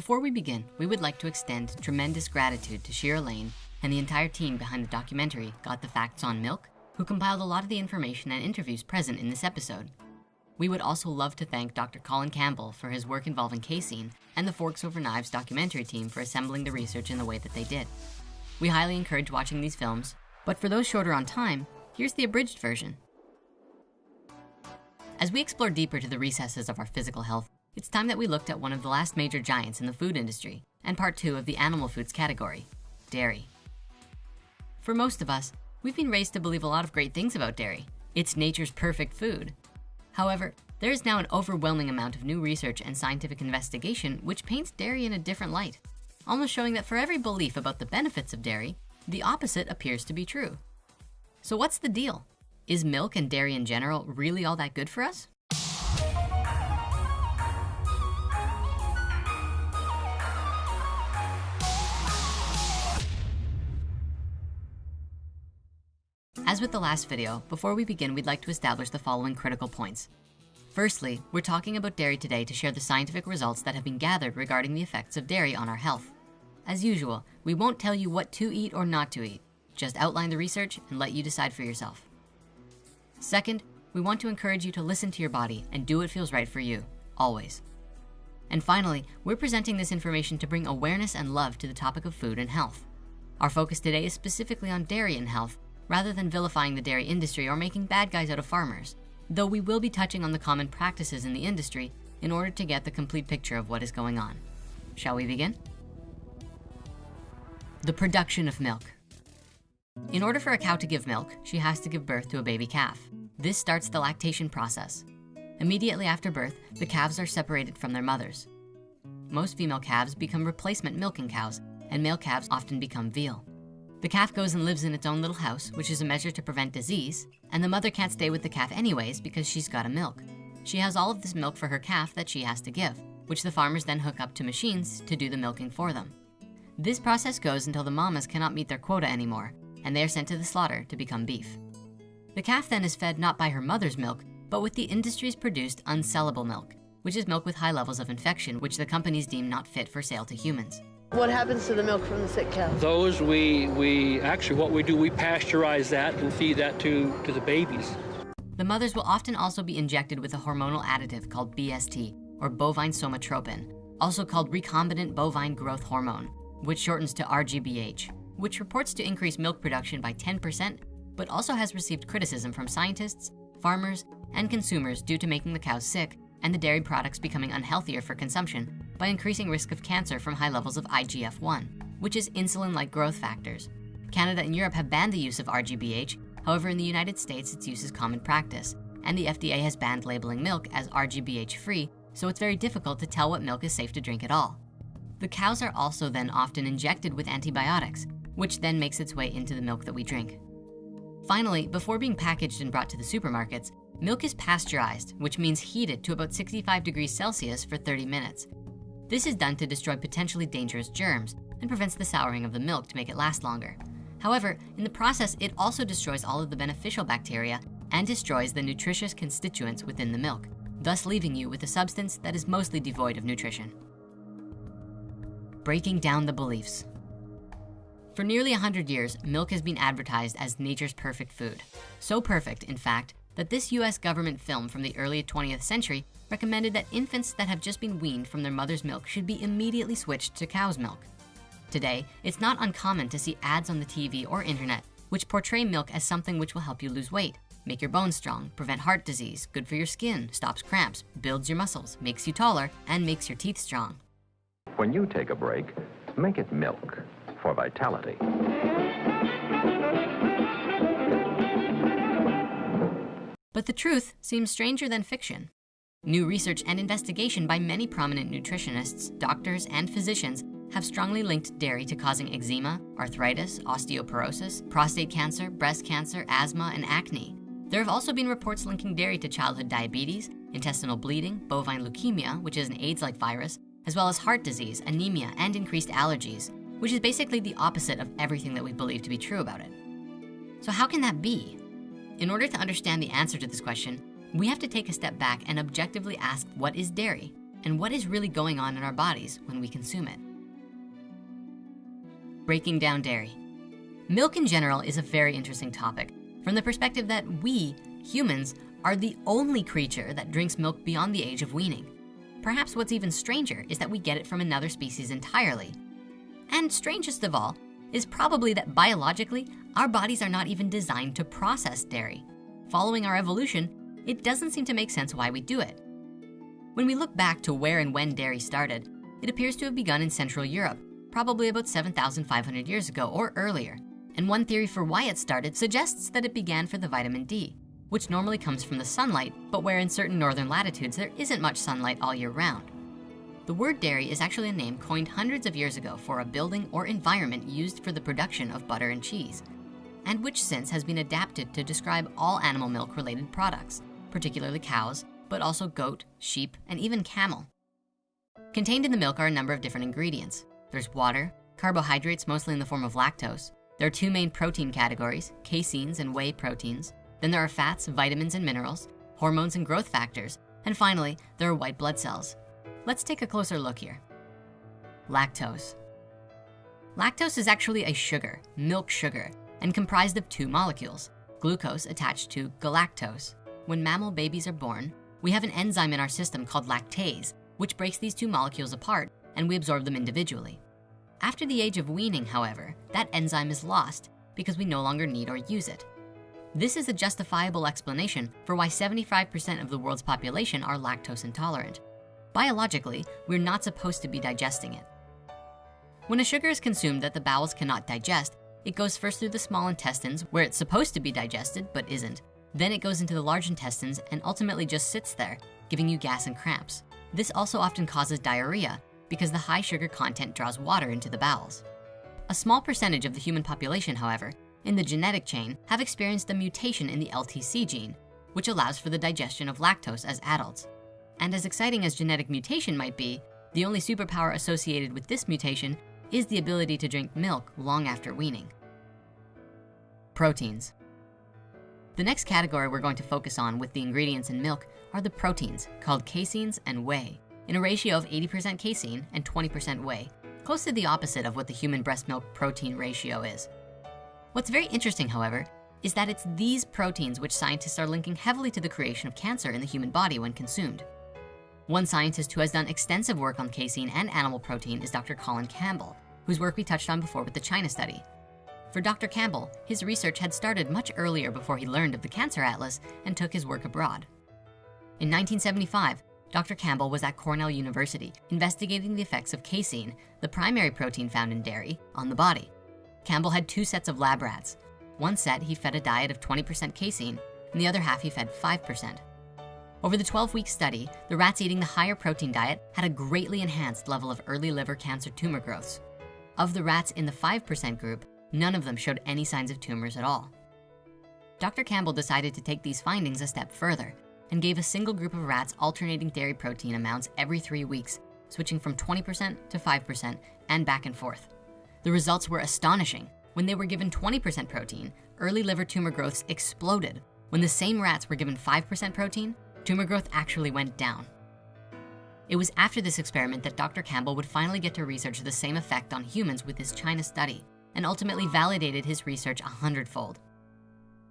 Before we begin, we would like to extend tremendous gratitude to Shira Lane and the entire team behind the documentary Got the Facts on Milk, who compiled a lot of the information and interviews present in this episode. We would also love to thank Dr. Colin Campbell for his work involving casein and the Forks Over Knives documentary team for assembling the research in the way that they did. We highly encourage watching these films, but for those shorter on time, here's the abridged version. As we explore deeper to the recesses of our physical health, it's time that we looked at one of the last major giants in the food industry and part 2 of the animal foods category, dairy. For most of us, we've been raised to believe a lot of great things about dairy. It's nature's perfect food. However, there is now an overwhelming amount of new research and scientific investigation which paints dairy in a different light, almost showing that for every belief about the benefits of dairy, the opposite appears to be true. So what's the deal? Is milk and dairy in general really all that good for us? As with the last video, before we begin, we'd like to establish the following critical points. Firstly, we're talking about dairy today to share the scientific results that have been gathered regarding the effects of dairy on our health. As usual, we won't tell you what to eat or not to eat, just outline the research and let you decide for yourself. Second, we want to encourage you to listen to your body and do what feels right for you, always. And finally, we're presenting this information to bring awareness and love to the topic of food and health. Our focus today is specifically on dairy and health, rather than vilifying the dairy industry or making bad guys out of farmers, though we will be touching on the common practices in the industry in order to get the complete picture of what is going on. Shall we begin? The production of milk. In order for a cow to give milk, she has to give birth to a baby calf. This starts the lactation process. Immediately after birth, the calves are separated from their mothers. Most female calves become replacement milking cows, and male calves often become veal. The calf goes and lives in its own little house, which is a measure to prevent disease, and the mother can't stay with the calf anyways because she's gotta milk. She has all of this milk for her calf that she has to give, which the farmers then hook up to machines to do the milking for them. This process goes until the mamas cannot meet their quota anymore, and they are sent to the slaughter to become beef. The calf then is fed not by her mother's milk, but with the industry's produced unsellable milk, which is milk with high levels of infection, which the companies deem not fit for sale to humans. What happens to the milk from the sick cow? Those we actually, what we do, we pasteurize that and feed that to the babies. The mothers will often also be injected with a hormonal additive called BST, or bovine somatropin, also called recombinant bovine growth hormone, which shortens to RGBH, which reports to increase milk production by 10%, but also has received criticism from scientists, farmers, and consumers due to making the cows sick and the dairy products becoming unhealthier for consumption by increasing risk of cancer from high levels of IGF-1, which is insulin-like growth factors. Canada and Europe have banned the use of RGBH. However, in the United States, its use is common practice, and the FDA has banned labeling milk as RGBH-free, so it's very difficult to tell what milk is safe to drink at all. The cows are also then often injected with antibiotics, which then makes its way into the milk that we drink. Finally, before being packaged and brought to the supermarkets, milk is pasteurized, which means heated to about 65 degrees Celsius for 30 minutes. This is done to destroy potentially dangerous germs and prevents the souring of the milk to make it last longer. However, in the process, it also destroys all of the beneficial bacteria and destroys the nutritious constituents within the milk, thus leaving you with a substance that is mostly devoid of nutrition. Breaking down the beliefs. For nearly 100 years, milk has been advertised as nature's perfect food. So perfect, in fact, that this US government film from the early 20th century recommended that infants that have just been weaned from their mother's milk should be immediately switched to cow's milk. Today, it's not uncommon to see ads on the TV or internet which portray milk as something which will help you lose weight, make your bones strong, prevent heart disease, good for your skin, stops cramps, builds your muscles, makes you taller, and makes your teeth strong. When you take a break, make it milk for vitality. But the truth seems stranger than fiction. New research and investigation by many prominent nutritionists, doctors, and physicians have strongly linked dairy to causing eczema, arthritis, osteoporosis, prostate cancer, breast cancer, asthma, and acne. There have also been reports linking dairy to childhood diabetes, intestinal bleeding, bovine leukemia, which is an AIDS-like virus, as well as heart disease, anemia, and increased allergies, which is basically the opposite of everything that we believe to be true about it. So how can that be? In order to understand the answer to this question, we have to take a step back and objectively ask, what is dairy? and what is really going on in our bodies when we consume it. Breaking down dairy. Milk in general is a very interesting topic from the perspective that we, humans, are the only creature that drinks milk beyond the age of weaning. Perhaps what's even stranger is that we get it from another species entirely. And strangest of all is probably that biologically, our bodies are not even designed to process dairy. Following our evolution, it doesn't seem to make sense why we do it. When we look back to where and when dairy started, it appears to have begun in Central Europe, probably about 7,500 years ago or earlier. And one theory for why it started suggests that it began for the vitamin D, which normally comes from the sunlight, but where in certain northern latitudes there isn't much sunlight all year round. The word dairy is actually a name coined hundreds of years ago for a building or environment used for the production of butter and cheese, and which since has been adapted to describe all animal milk related products, particularly cows, but also goat, sheep, and even camel. Contained in the milk are a number of different ingredients. There's water, carbohydrates mostly in the form of lactose. There are two main protein categories, caseins and whey proteins. Then there are fats, vitamins and minerals, hormones and growth factors, and finally, there are white blood cells. Let's take a closer look here. Lactose. Lactose is actually a sugar, milk sugar, and comprised of two molecules, glucose attached to galactose. When mammal babies are born, we have an enzyme in our system called lactase, which breaks these two molecules apart, and we absorb them individually. After the age of weaning, however, that enzyme is lost because we no longer need or use it. This is a justifiable explanation for why 75% of the world's population are lactose intolerant. Biologically, we're not supposed to be digesting it. When a sugar is consumed that the bowels cannot digest, it goes first through the small intestines where it's supposed to be digested but isn't. Then it goes into the large intestines and ultimately just sits there, giving you gas and cramps. This also often causes diarrhea because the high sugar content draws water into the bowels. A small percentage of the human population, however, in the genetic chain have experienced a mutation in the LTC gene, which allows for the digestion of lactose as adults. And as exciting as genetic mutation might be, the only superpower associated with this mutation is the ability to drink milk long after weaning. Proteins. The next category we're going to focus on with the ingredients in milk are the proteins, called caseins and whey, in a ratio of 80% casein and 20% whey, close to the opposite of what the human breast milk protein ratio is. What's very interesting, however, is that it's these proteins which scientists are linking heavily to the creation of cancer in the human body when consumed. One scientist who has done extensive work on casein and animal protein is Dr. Colin Campbell, whose work we touched on before with the China study. For Dr. Campbell, his research had started much earlier before he learned of the Cancer Atlas and took his work abroad. In 1975, Dr. Campbell was at Cornell University investigating the effects of casein, the primary protein found in dairy, on the body. Campbell had two sets of lab rats. One set he fed a diet of 20% casein, and the other half he fed 5%. Over the 12-week study, the rats eating the higher protein diet had a greatly enhanced level of early liver cancer tumor growths. Of the rats in the 5% group, none of them showed any signs of tumors at all. Dr. Campbell decided to take these findings a step further and gave a single group of rats alternating dairy protein amounts every 3 weeks, switching from 20% to 5% and back and forth. The results were astonishing. When they were given 20% protein, early liver tumor growths exploded. When the same rats were given 5% protein, tumor growth actually went down. It was after this experiment that Dr. Campbell would finally get to research the same effect on humans with his China study, and ultimately validated his research 100-fold.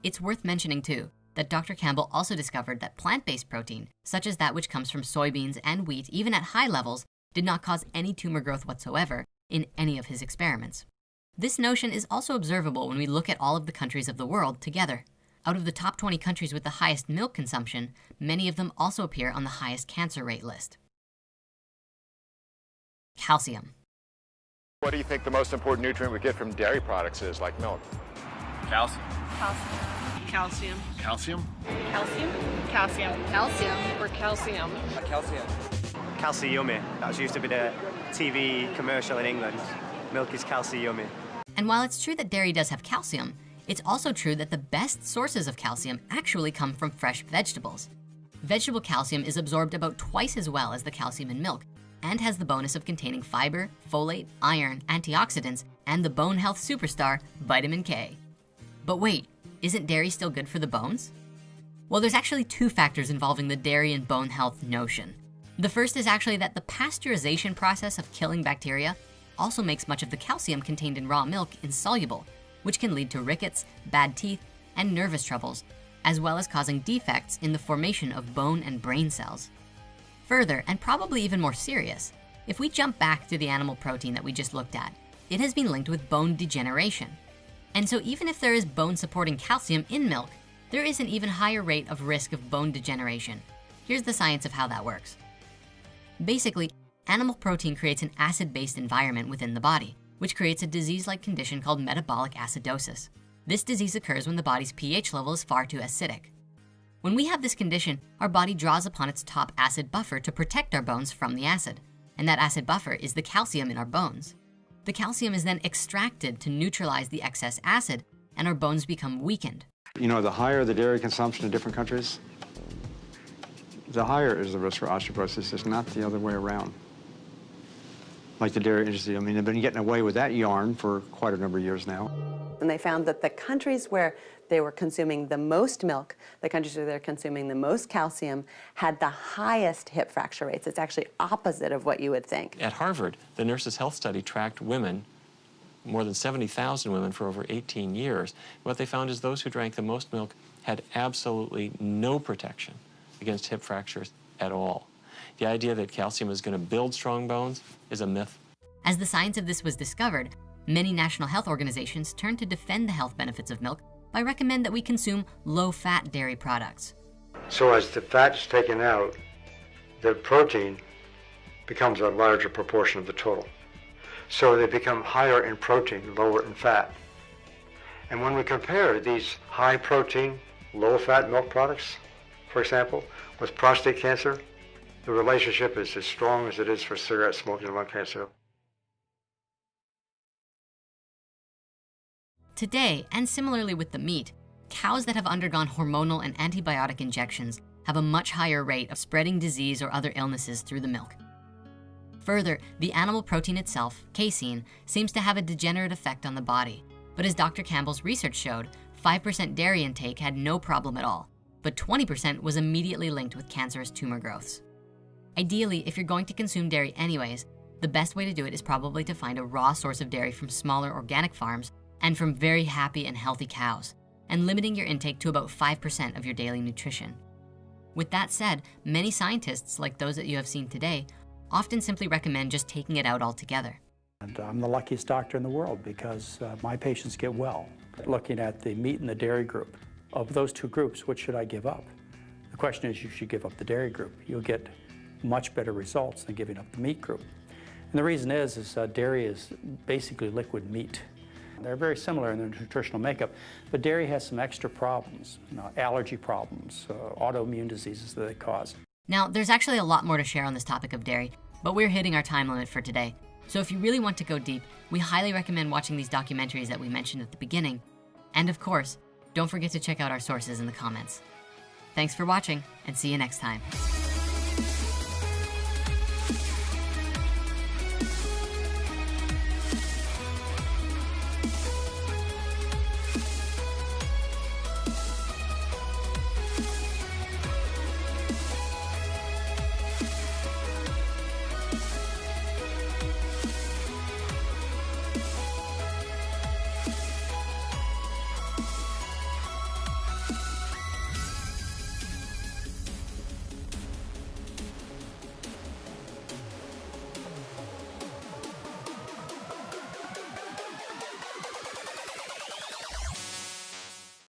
It's worth mentioning too, that Dr. Campbell also discovered that plant-based protein, such as that which comes from soybeans and wheat, even at high levels, did not cause any tumor growth whatsoever in any of his experiments. This notion is also observable when we look at all of the countries of the world together. Out of the top 20 countries with the highest milk consumption, many of them also appear on the highest cancer rate list. Calcium. What do you think the most important nutrient we get from dairy products is, like milk? Calcium. Calcium. Calcium? Calcium. Calcium. Calcium. Or calcium. Calcium. Calcium. That used to be the TV commercial in England. Milk is calcium. And while it's true that dairy does have calcium, it's also true that the best sources of calcium actually come from fresh vegetables. Vegetable calcium is absorbed about twice as well as the calcium in milk, and has the bonus of containing fiber, folate, iron, antioxidants, and the bone health superstar, vitamin K. But wait, isn't dairy still good for the bones? Well, there's actually two factors involving the dairy and bone health notion. The first is actually that the pasteurization process of killing bacteria also makes much of the calcium contained in raw milk insoluble, which can lead to rickets, bad teeth, and nervous troubles, as well as causing defects in the formation of bone and brain cells. Further, and probably even more serious, if we jump back to the animal protein that we just looked at, it has been linked with bone degeneration. And so even if there is bone-supporting calcium in milk, there is an even higher rate of risk of bone degeneration. Here's the science of how that works. Basically, animal protein creates an acid-based environment within the body, which creates a disease-like condition called metabolic acidosis. This disease occurs when the body's pH level is far too acidic. When we have this condition, our body draws upon its top acid buffer to protect our bones from the acid. And that acid buffer is the calcium in our bones. The calcium is then extracted to neutralize the excess acid, and our bones become weakened. You know, the higher the dairy consumption in different countries, the higher is the risk for osteoporosis. It's not the other way around. Like the dairy industry, I mean, they've been getting away with that yarn for quite a number of years now. And they found that the countries where they were consuming the most milk, the countries where they're consuming the most calcium, had the highest hip fracture rates. It's actually opposite of what you would think. At Harvard, the Nurses' Health Study tracked women, more than 70,000 women for over 18 years. What they found is those who drank the most milk had absolutely no protection against hip fractures at all. The idea that calcium is going to build strong bones is a myth. As the science of this was discovered, many national health organizations turned to defend the health benefits of milk by recommending that we consume low-fat dairy products. So as the fat is taken out, the protein becomes a larger proportion of the total. So they become higher in protein, lower in fat. And when we compare these high protein, low fat milk products, for example, with prostate cancer, the relationship is as strong as it is for cigarette smoking and lung cancer. Today, and similarly with the meat, cows that have undergone hormonal and antibiotic injections have a much higher rate of spreading disease or other illnesses through the milk. Further, the animal protein itself, casein, seems to have a degenerate effect on the body. But as Dr. Campbell's research showed, 5% dairy intake had no problem at all, but 20% was immediately linked with cancerous tumor growths. Ideally, if you're going to consume dairy anyways, the best way to do it is probably to find a raw source of dairy from smaller organic farms and from very happy and healthy cows, and limiting your intake to about 5% of your daily nutrition. With that said, many scientists, like those that you have seen today, often simply recommend just taking it out altogether. And I'm the luckiest doctor in the world because my patients get well. Looking at the meat and the dairy group, of those two groups, what should I give up? The question is, you should give up the dairy group. You'll get much better results than giving up the meat group. And the reason is dairy is basically liquid meat. They're very similar in their nutritional makeup, but dairy has some extra problems, allergy problems, autoimmune diseases that they cause. Now, there's actually a lot more to share on this topic of dairy, but we're hitting our time limit for today. So if you really want to go deep, we highly recommend watching these documentaries that we mentioned at the beginning. And of course, don't forget to check out our sources in the comments. Thanks for watching, and see you next time.